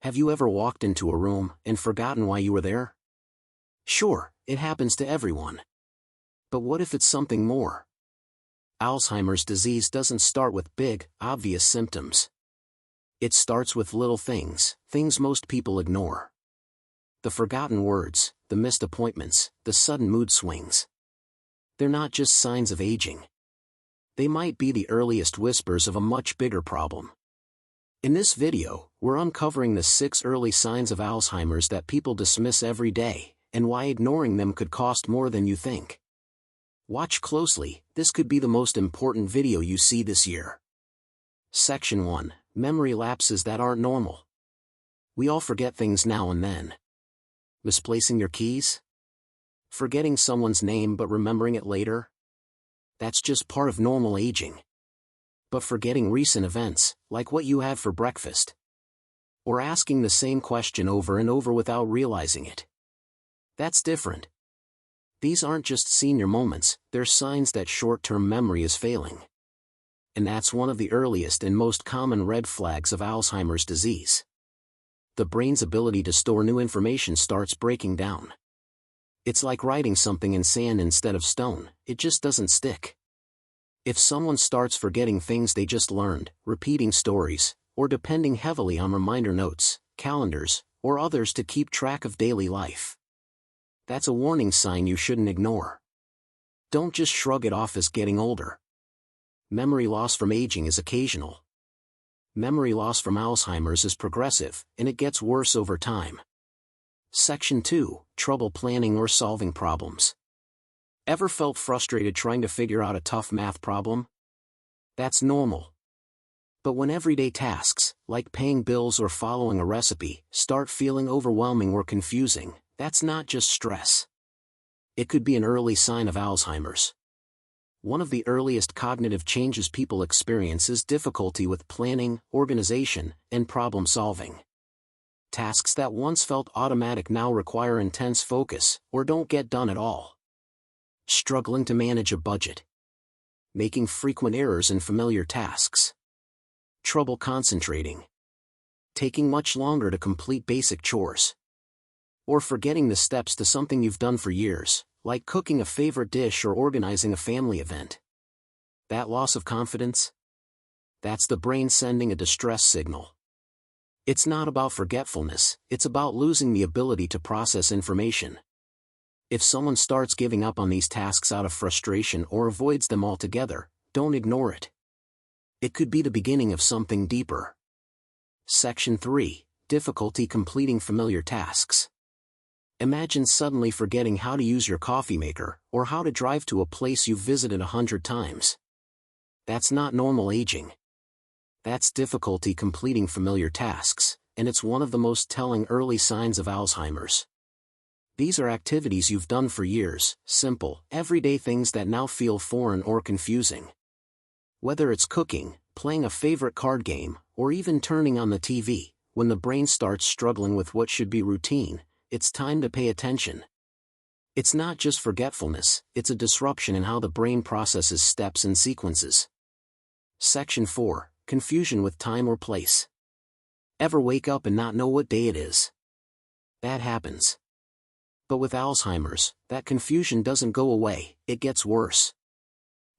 Have you ever walked into a room and forgotten why you were there? Sure, it happens to everyone. But what if it's something more? Alzheimer's disease doesn't start with big, obvious symptoms. It starts with little things most people ignore. The forgotten words, the missed appointments, the sudden mood swings. They're not just signs of aging. They might be the earliest whispers of a much bigger problem. In this video, we're uncovering the 6 early signs of Alzheimer's that people dismiss every day, and why ignoring them could cost more than you think. Watch closely, this could be the most important video you see this year. Section 1. Memory lapses that aren't normal. We all forget things now and then. Misplacing your keys? Forgetting someone's name but remembering it later? That's just part of normal aging. But forgetting recent events, like what you had for breakfast. Or asking the same question over and over without realizing it. That's different. These aren't just senior moments, they're signs that short-term memory is failing. And that's one of the earliest and most common red flags of Alzheimer's disease. The brain's ability to store new information starts breaking down. It's like writing something in sand instead of stone, it just doesn't stick. If someone starts forgetting things they just learned, repeating stories, or depending heavily on reminder notes, calendars, or others to keep track of daily life, that's a warning sign you shouldn't ignore. Don't just shrug it off as getting older. Memory loss from aging is occasional. Memory loss from Alzheimer's is progressive, and it gets worse over time. Section 2. Trouble planning or solving problems. Ever felt frustrated trying to figure out a tough math problem? That's normal. But when everyday tasks, like paying bills or following a recipe, start feeling overwhelming or confusing, that's not just stress. It could be an early sign of Alzheimer's. One of the earliest cognitive changes people experience is difficulty with planning, organization, and problem solving. Tasks that once felt automatic now require intense focus, or don't get done at all. Struggling to manage a budget. Making frequent errors in familiar tasks. Trouble concentrating. Taking much longer to complete basic chores. Or forgetting the steps to something you've done for years, like cooking a favorite dish or organizing a family event. That loss of confidence? That's the brain sending a distress signal. It's not about forgetfulness, it's about losing the ability to process information. If someone starts giving up on these tasks out of frustration or avoids them altogether, don't ignore it. It could be the beginning of something deeper. Section 3. Difficulty completing familiar tasks. Imagine suddenly forgetting how to use your coffee maker, or how to drive to a place you've visited 100 times. That's not normal aging. That's difficulty completing familiar tasks, and it's one of the most telling early signs of Alzheimer's. These are activities you've done for years, simple, everyday things that now feel foreign or confusing. Whether it's cooking, playing a favorite card game, or even turning on the TV, when the brain starts struggling with what should be routine, it's time to pay attention. It's not just forgetfulness, it's a disruption in how the brain processes steps and sequences. Section 4. Confusion with time or place. Ever wake up and not know what day it is? That happens. But with Alzheimer's, that confusion doesn't go away, it gets worse.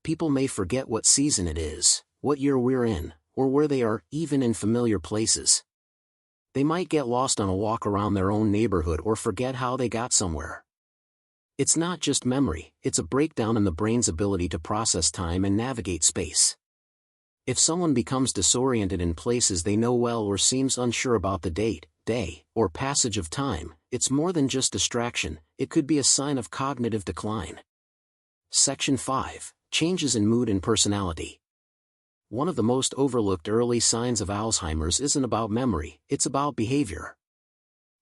People may forget what season it is, what year we're in, or where they are, even in familiar places. They might get lost on a walk around their own neighborhood or forget how they got somewhere. It's not just memory, it's a breakdown in the brain's ability to process time and navigate space. If someone becomes disoriented in places they know well or seems unsure about the date, day, or passage of time, it's more than just distraction, it could be a sign of cognitive decline. Section 5. Changes in mood and personality. One of the most overlooked early signs of Alzheimer's isn't about memory, it's about behavior.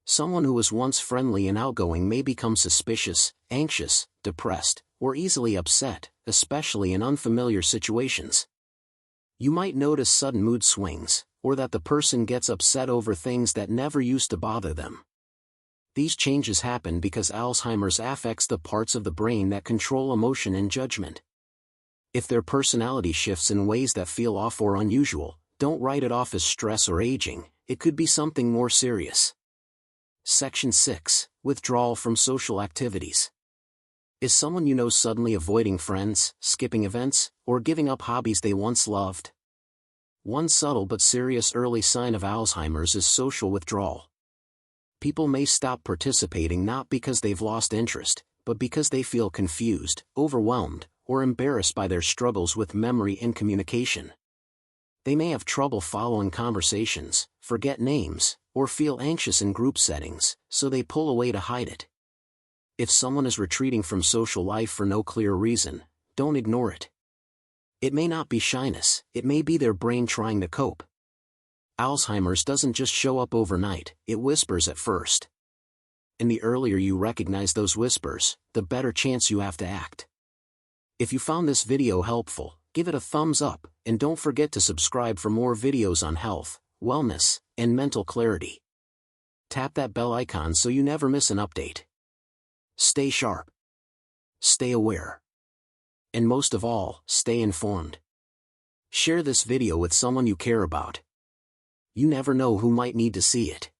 Someone who was once friendly and outgoing may become suspicious, anxious, depressed, or easily upset, especially in unfamiliar situations. You might notice sudden mood swings, or that the person gets upset over things that never used to bother them. These changes happen because Alzheimer's affects the parts of the brain that control emotion and judgment. If their personality shifts in ways that feel off or unusual, don't write it off as stress or aging, it could be something more serious. Section 6. Withdrawal from social activities. Is someone you know suddenly avoiding friends, skipping events, or giving up hobbies they once loved? One subtle but serious early sign of Alzheimer's is social withdrawal. People may stop participating not because they've lost interest, but because they feel confused, overwhelmed, or embarrassed by their struggles with memory and communication. They may have trouble following conversations, forget names, or feel anxious in group settings, so they pull away to hide it. If someone is retreating from social life for no clear reason, don't ignore it. It may not be shyness, it may be their brain trying to cope. Alzheimer's doesn't just show up overnight, it whispers at first. And the earlier you recognize those whispers, the better chance you have to act. If you found this video helpful, give it a thumbs up, and don't forget to subscribe for more videos on health, wellness, and mental clarity. Tap that bell icon so you never miss an update. Stay sharp. Stay aware. And most of all, stay informed. Share this video with someone you care about. You never know who might need to see it.